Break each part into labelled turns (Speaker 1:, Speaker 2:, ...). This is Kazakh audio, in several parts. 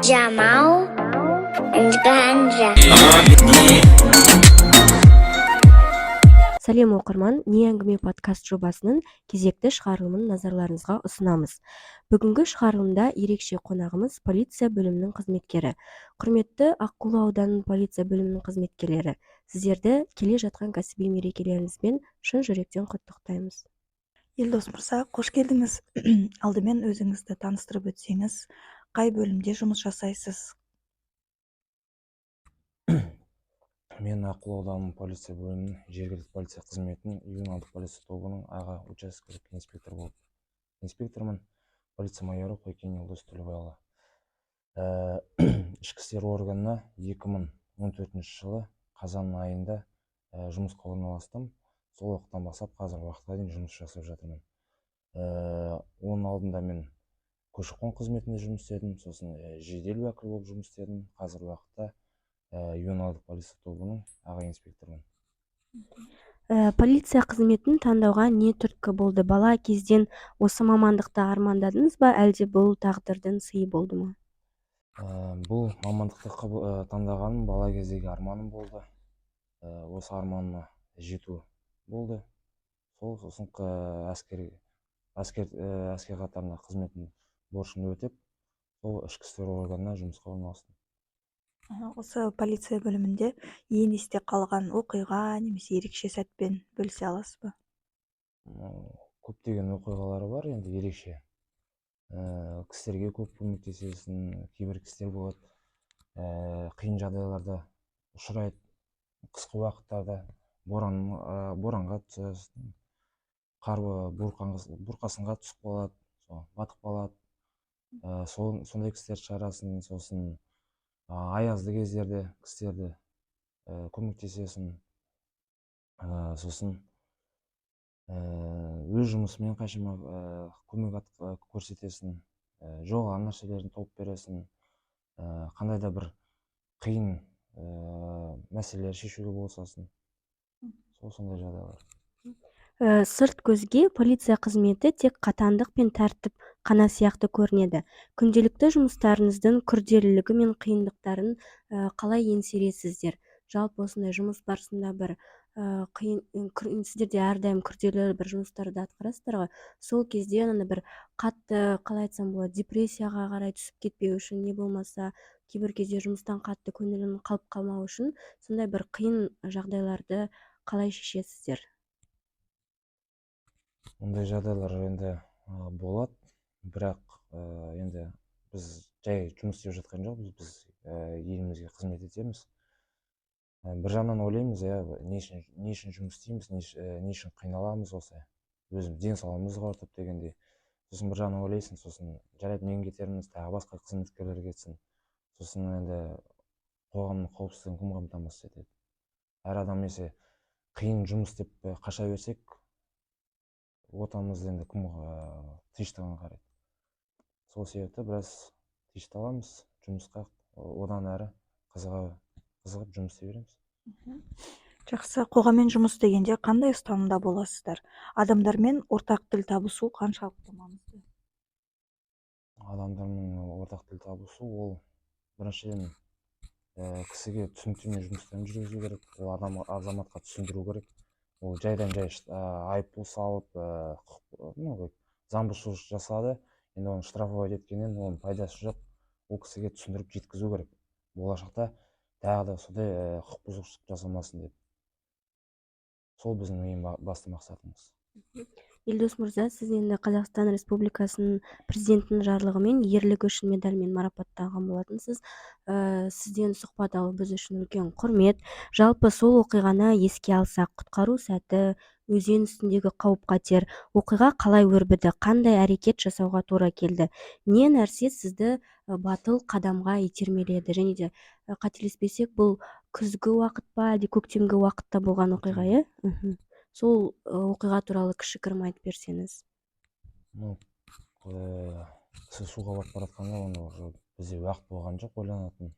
Speaker 1: Jamal and Ganja.
Speaker 2: Сәлем оқырман, не әңгіме подкаст жобасының кезекті шығарылымын назарларыңызға ұсынамыз. Бүгінгі шығарылымда ерекше қонағымыз полиция бөлімінің қызметкері. Құрметті Аққулы ауданының полиция бөлімінің қызметкерлері, сіздерді келе жатқан кәсіби мерекелеріңізбен шын жүректен құттықтаймыз.
Speaker 3: Елдос мырза, қош келдіңіз. Алдымен өзіңізді таныстырып өтсеңіз, қай бөлімде жұмыс жасайсыз?
Speaker 4: Мен Аққулы ауданының полиция бөлімінің жергілікті полиция қызметінің ювеналдық полиция тобының аға учаскелік инспектор болып инспектормын. Полиция майоры Қойкен Елдос Төлебайұлы. Ішкі істер органына 2014 жылы қазан айында жұмысқа орналастым. Сол уақыттан бастап қазіргі уақытқа дейін жұмыс жасап жатырмын. Оның алдында мен көші-қон қызметінде жұмыс істедім, сосын жедел уәкіл болып жұмыс істедім. Қазіргі уақытта ювеналдық полиция тобының аға инспектормын.
Speaker 2: Полиция қызметін таңдауға не түрткі болды? Бала кезден осы мамандықты армандадыңыз ба, әлде бұл тағдырдың сыйы болды ма?
Speaker 4: Бұл мамандықты таңдағаным бала кездегі арманым болды. Осы арманыма жету болды. Сосын әскер қатарында қызметін борышын өтеп, сол ішкі істер органына жұмысқа орналастым.
Speaker 3: Осы полиция бөлімінде ең есте қалған оқиға немесе ерекше сәтпен бөлісе аласыз ба?
Speaker 4: Көптеген оқиғалары бар, енді ерекше. Кісілерге көп көмектесесің, кейбір кісілер болады, қиын жағдайларда ұшырайды. Қысқы уақыттарда боранға түсесің, қар бұрқасынға түсіп қалады, батып қалады. Сондай кісілер шығарасың, сосын аязды кездерде кісілерді көмектесесің. Сосын өз жұмысымен қаншама көмек көрсетесің, жоғалған нәрселерін тауып бересің, қандай да бір қиын мәселелер шешуге болсасын. Сондай жағдайлар.
Speaker 2: Сырт көзге полиция қызметі тек қатаңдық пен тәртіп қана сияқты көрінеді. Күнделікті жұмыстарыңыздың күрделілігі мен қиындықтарын қалай еңсересіздер? Жалпы осындай жұмыс барысында бір сіздерде әрдайым күрделі бір жұмыстарды атқарасыздар ғой. Сол кезде бір қатты, қалай айтсам болады, депрессияға қарай түсіп кетпеу үшін, не болмаса кейбір кезде жұмыстан қатты көңілің қалып қалмау үшін сондай бір қиын жағдайларды қалай шешесіздер?
Speaker 4: Ондай жағдайлар енді болады, бірақ енді біз жай жұмыс істеп жатқан жоқпыз, біз елімізге қызмет етеміз. Бір жағынан ойлаймыз, не үшін жұмыс істейміз, не үшін қиналамыз осы, өзім денсаулығымыз құртып дегендей. Сосын бір жағынан ойлайсың, сосын жарайды мен кетерміз, тағы басқа қызметкерлер кетсін. Сосын енді қоғамның қауіпсіздігін кім қамтамасыз етеді? Әр адам қиын жұмыс деп қаша берсек, отанымызды енді кім тыныштығын қарайды. Сол себепті біраз тынышталамыз, жұмысқа одан әрі қызығып жұмыс істей береміз.
Speaker 3: Жақсы, қоғаммен жұмыс дегенде қандай ұстанымда боласыздар? Адамдармен ортақ тіл табысу қаншалықты маңызды?
Speaker 4: Адамдармен ортақ тіл табысу, ол біріншіден кісіге түсініктеме жұмыстарын жүргізу керек, ол азаматқа түсіндіру керек. Ол жайдан жай айыппұл салып, заң бұзушылық жасады, енді оны штрафовать еткеннен оның пайдасы жоқ. Ол кісіге түсіндіріп жеткізу керек. Болашақта тағы да сондай құқық бұзушылық жасамасын деп. Сол біздің ең басты мақсатымыз.
Speaker 2: Елдос мырза, сіз енді Қазақстан Республикасының президентінің жарлығымен ерлігі үшін медальмен марапатталған болатынсыз. Сізден сұхбат алу біз үшін үлкен құрмет. Жалпы сол оқиғаны еске алсақ, құтқару сәті, өзен үстіндегі қауіп-қатер, оқиға қалай өрбіді, қандай әрекет жасауға тура келді? Не нәрсе сізді батыл қадамға итермеледі? Және де қателеспесек, бұл күзгі уақыт па, әлде көктемгі уақытта болған оқиға, Сол оқиға туралы кішігірім айтып берсеңіз.
Speaker 4: Кісі суға батып бара жатқанда, оны уже бізде уақыт болған жоқ ойланатын.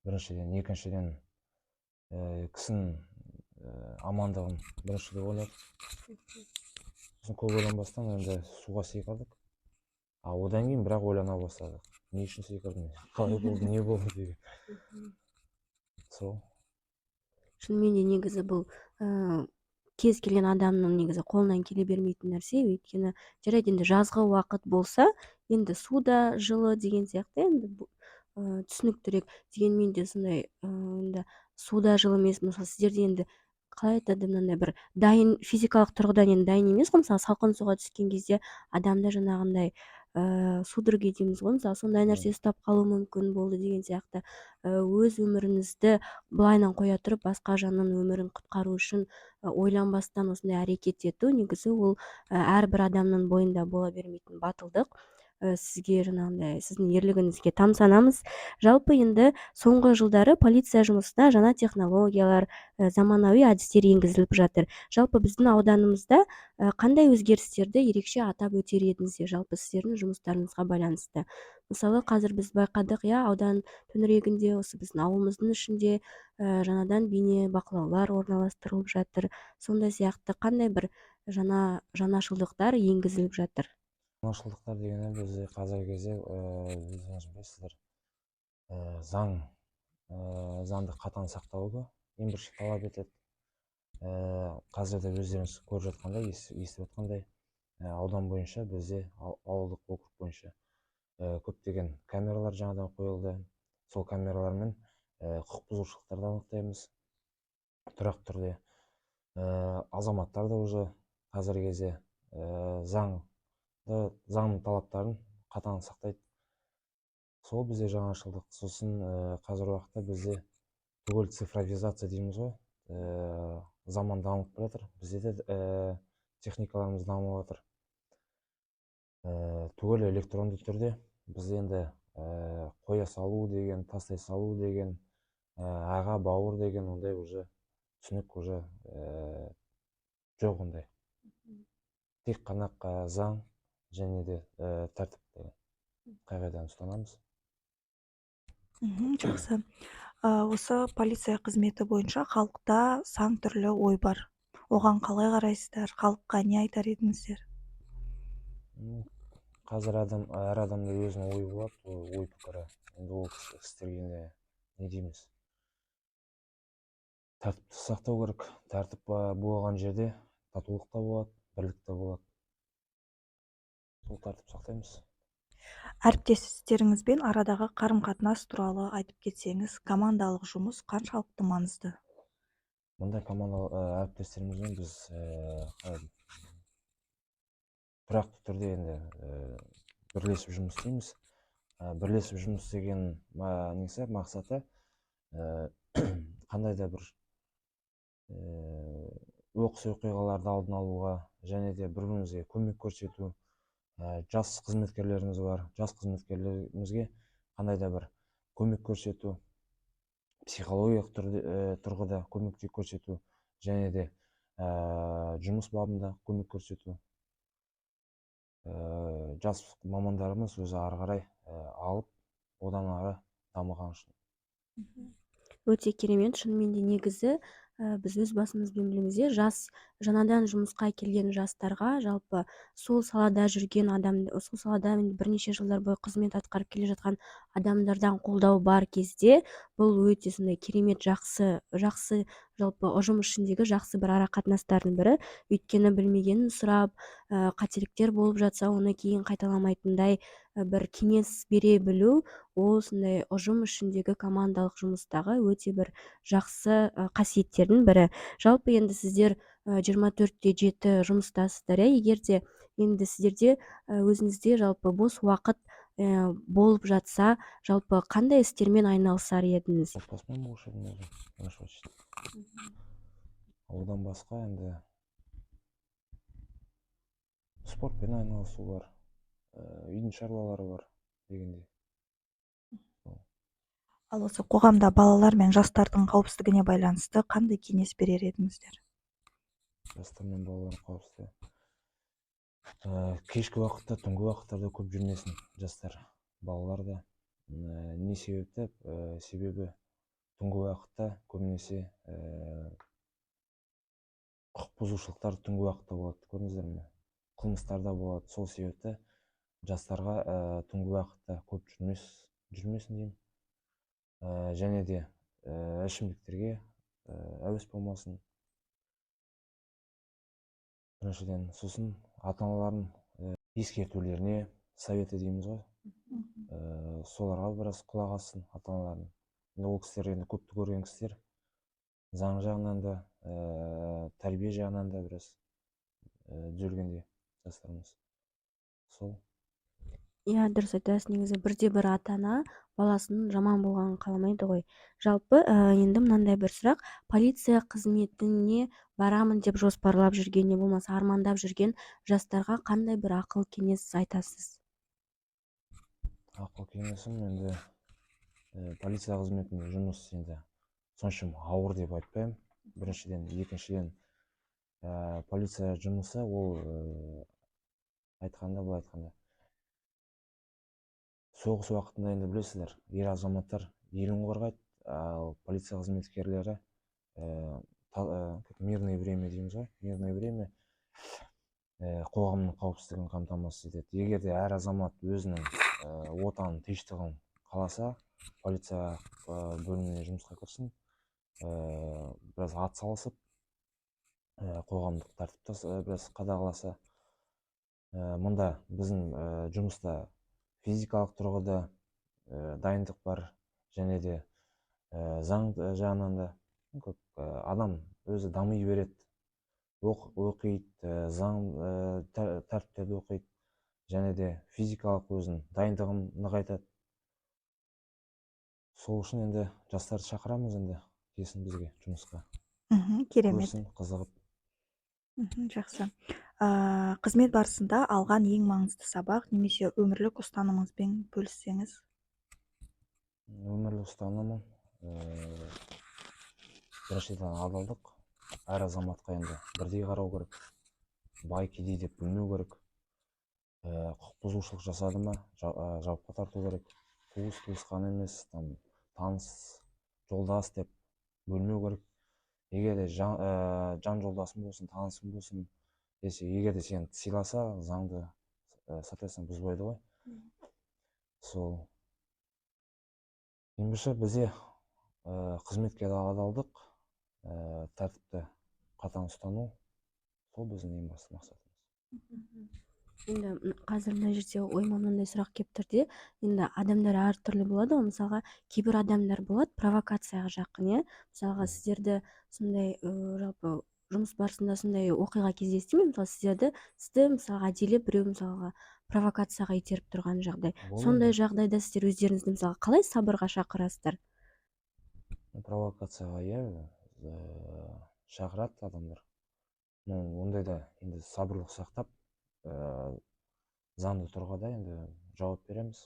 Speaker 4: Біріншіден, екіншіден кісінің амандығын біріншіден ойладық. Сосын көп ойланбастан енді суға секірдік. Одан кейін бірақ ойлана бастадық. Не үшін секірдім? Қалай болды, не болды деген. Сол.
Speaker 2: Шынымен де негізі бұл кез келген адамның негізі қолынан келе бермейтін нәрсе, өйткені жарайды енді жазғы уақыт болса, енді су да жылы деген сияқты енді түсініктірек. Дегенмен де сондай енді суда жылы емес, мысалы сіздерде енді қалай айтады, мынандай бір дайын, физикалық тұрғыдан енді дайын емес қой, мысалы салқын суға түскен кезде адамда жаңағындай судорога дейміз ғой, мысалы сондай нәрсе ұстап қалуы мүмкін болды деген сияқты. Өз өміріңізді былайынан қоя тұрып басқа жанның өмірін құтқару үшін ойланбастан осындай әрекет ету, негізі ол әрбір адамның бойында бола бермейтін батылдық. Сізге жаңағындай сіздің ерлігіңізге тамсанамыз. Жалпы енді соңғы жылдары полиция жұмысына жаңа технологиялар, заманауи әдістер енгізіліп жатыр. Жалпы біздің ауданымызда қандай өзгерістерді ерекше атап өтер едіңіздер, жалпы сіздердің жұмыстарыңызға байланысты? Мысалы қазір біз байқадық, иә, аудан төңірегінде, осы біздің ауылымыздың ішінде жаңадан бейне бақылаулар орналастырылып жатыр. Сондай сияқты қандай бір жаңашылдықтар енгізіліп жатыр?
Speaker 4: Жаңашылдықтар дегенде бізде қазіргі кезде өздеріңіз білесіздер, заңды қатаң сақтауды ең бірінші талап етеді. Қазір де өздеріңіз көріп жатқандай, естіп жатқандай, аудан бойынша бізде ауылдық округ бойынша көптеген камералар жаңадан қойылды. Сол камералармен құқық бұзушылықтарды анықтаймыз тұрақты түрде. Азаматтар да уже қазіргі кезде заңның талаптарын қатаң сақтайды. Сол бізде жаңашылдық. Сосын қазіргі уақытта бізде түгел цифровизация дейміз ғой. Заман дамып жатыр. Бізде де техникаларымыз дамып жатыр. Түгел электронды түрде бізде енді қоя салу деген, тастай салу деген, аға бауыр деген ондай уже түсінік уже жоқ ондай. Тек қана заң және де тәртіп қағиданы ұстанамыз.
Speaker 3: Жақсы. Осы полиция қызметі бойынша халықта сан түрлі ой бар. Оған қалай қарайсыздар? Халыққа не айтар едіңіздер?
Speaker 4: Қазір әр адамда өзінің ойы болады, ой пікірі. Енді ол істерге не дейміз? Тәртіпті сақтау керек. Тәртіп болған жерде татулық та болады, бірлік та болады. Сол тәртіп сақтаймыз.
Speaker 3: Әріптестеріңізбен арадағы қарым-қатынас туралы айтып кетсеңіз, командалық жұмыс қаншалықты маңызды?
Speaker 4: Мұндай командалық әріптестерімізбен біз тұрақты түрде енді бірлесіп жұмыс істейміз. Бірлесіп жұмыс істеген мақсаты қандай да бір оқыс оқиғаларды алдын алуға және де бір-бірімізге көмек көрсету. Жас қызметкерлеріміз бар. Жас қызметкерлерімізге қандай да бір көмек көрсету, психологиялық тұрғыда көмек көрсету және де жұмыс бабында көмек көрсету. Жас мамандарымыз өзі ары қарай алып, одан ары дамыған үшін.
Speaker 2: Өте керемет. Шынымен де негізі біз өз басымызбен білеміз, жаңадан жұмысқа келген жастарға, жалпы сол салада жүрген сол салада бірнеше жылдар бойы қызмет атқарып келе жатқан адамдардан қолдау бар кезде, бұл өте сондай керемет, жақсы жалпы ұжым ішіндегі жақсы бір ара қатынастардың бірі. Өйткені білмегенін сұрап, қателіктер болып жатса, оны кейін қайталамайтындай бір кеңес бере білу, ол сондай ұжым ішіндегі командалық жұмыстағы өте бір жақсы қасиеттердің бірі. Жалпы енді сіздер 24/7 жұмыстасыздар, егер де енді сіздерде өзіңізде жалпы бос уақыт болып жатса, жалпы қандай істермен айналысар едіңіз?
Speaker 4: Отбасымен болушы едім өзім. Одан басқа енді спортпен айналысу бар, үйдің шаруалары бар дегендей.
Speaker 3: Ал осы қоғамда балалар мен жастардың қауіпсіздігіне байланысты қандай кеңес берер едіңіздер?
Speaker 4: Жастар мен балалар қауіпсіздігі. Кешкі уақытта, түнгі уақыттарда көп жүрмесін жастар, балалар да. Не себепті? Себебі түнгі уақытта көбінесе құқық бұзушылықтар түнгі уақытта болады, көрдіңіздер ме? Қылмыстар да болады. Сол себепті жастарға түнгі уақытта көп жүрмесін деймін. Және де ішімдіктерге әуес болмасын. Біріншіден, сосын ата-аналардың ескертулеріне, советі дейміз ғой, соларға біраз құлақ ассын ата-аналардың. Ол кісілер енді көпті көрген кісілер, заң жағынан да, тәрбие жағынан да біраз түзелгенде жастарымыз. Сол.
Speaker 2: Иә, дұрыс айтасыз. Негізі бірде-бір ата-ана баласының жаман болғанын қаламайды ғой. Жалпы енді мынандай бір сұрақ: полиция қызметіне барамын деп жоспарлап жүрген, не болмаса армандап жүрген жастарға қандай бір ақыл кеңес айтасыз?
Speaker 4: Ақыл кеңесім енді полиция қызметінде жұмыс енді соншама ауыр деп айтпаймын. Біріншіден, екіншіден, полиция жұмысы ол былай айтқанда, соғыс уақытында енді білесіздер, ер азаматтар елін қорғайды, ал полиция қызметкерлері мирное время дейміз ғой, мирное время қоғамның қауіпсіздігін қамтамасыз етеді. Егер де әр азамат өзінің отанын, тыныштығын қаласа, полиция бөліміне жұмысқа кірсін, біраз атсалысып, қоғамдық тәртіпті біраз қадағаласа, мұнда біздің жұмыста физикалық тұрғыда дайындық бар, және де заң жағынан да адам өзі дами береді, оқиды, заң тәртіптерді оқиды, және де физикалық өзінің дайындығын нығайтады. Сол үшін енді жастарды шақырамыз, енді келсін бізге жұмысқа,
Speaker 3: Керемет.
Speaker 4: көрсін, қызығып.
Speaker 3: Жақсы. Қызмет барысында алған ең маңызды сабақ немесе өмірлік ұстанымыңызбен бөліссеңіз?
Speaker 4: Өмірлік ұстанымым біріншіден адалдық. Әр азаматқа енді бірдей қарау керек, бай кедей деп бөлмеу керек. Құқық бұзушылық жасады ма, жауапқа тарту керек. Туысқан емес, таныс, жолдас деп бөлмеу керек. Егер де жан жолдасың болсын, танысың болсын, егер де сені сыйласа, заңды соответственно бұзбайды ғой. Сол. Ендеше бізде қызметке адалдық, тәртіпті қатаң ұстану, сол біздің ең басты мақсатымыз.
Speaker 2: Енді қазір мына жерде ойыма мынандай сұрақ келіп тұр де, енді адамдар әртүрлі болады ғой. Мысалға, кейбір адамдар болады провокацияға жақын, иә. Мысалға, сіздерді сондай жалпы жұмыс барысында сондай оқиға кездесті ме? Мысалы, сізді мысалға әдейілеп біреу мысалға провокацияға итеріп тұрған жағдай. Сондай жағдайда сіздер өздеріңізді мысалға қалай сабырға шақырасыздар?
Speaker 4: Провокацияға шақырады адамдар. Ондайда енді сабырлық сақтап, заңды тұрғыда енді жауап береміз.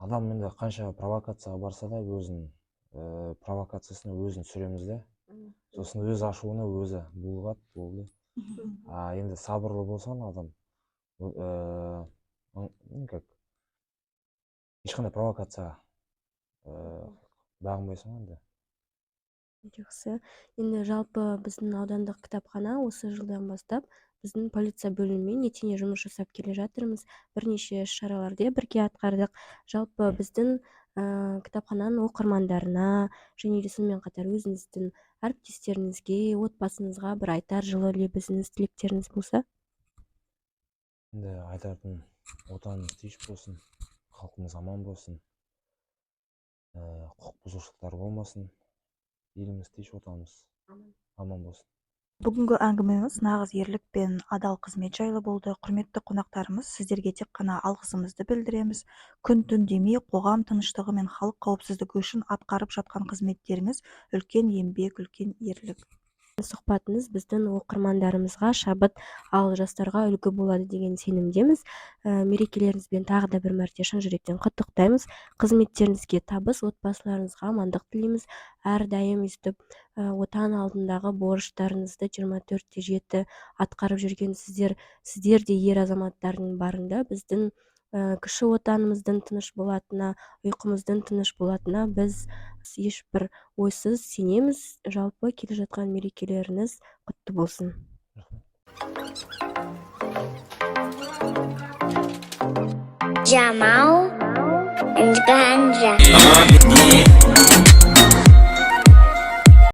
Speaker 4: Адам енді қанша провокацияға барса да, өзінің провокациясына өзін түсіреміз де, сосын өз ашуына өзі булығады, болды. Енді сабырлы болсаң адам, ешқандай провокацияға бағынбайсың енді.
Speaker 2: Жақсы. Енді жалпы біздің аудандық кітапхана осы жылдан бастап біздің полиция бөлімімен етене жұмыс жасап келе жатырмыз. Бірнеше іс-шараларды бірге атқардық. Жалпы біздің кітапхананың оқырмандарына және де сонымен қатар өзіңіздің әріптестеріңізге, отбасыңызға бір айтар жылы лебізіңіз, тілектеріңіз болса?
Speaker 4: Енді айтатын, отанымыз тыныш болсын, халқымыз аман болсын, құқық бұзушылықтар болмасын, еліміз тыныш, отанымыз аман болсын.
Speaker 3: Бүгінгі әңгімеміз нағыз ерлік пен адал қызмет жайлы болды. Құрметті қонақтарымыз, сіздерге тек қана алғысымызды білдіреміз. Күн-түн демей қоғам тыныштығы мен халық қауіпсіздігі үшін атқарып жатқан қызметтеріңіз үлкен еңбек, үлкен ерлік.
Speaker 2: Сұхбатыңыз біздің оқырмандарымызға шабыт, ал жастарға үлгі болады деген сенімдеміз. Мерекелеріңізбен тағы да бір мәрте шын жүректен құттықтаймыз. Қызметтеріңізге табыс, отбасыларыңызға амандық тілейміз. Әрдайым өстіп отан алдындағы борыштарыңызды 24/7 атқарып жүрген сіздер де ер азаматтардың барында біздің кіші отанымыздың тыныш болатынына, ұйқымыздың тыныш болатынына біз ешбір ойсыз сенеміз. Жалпы келе жатқан мерекелеріңіз құтты болсын.
Speaker 1: Jamal and Ganja.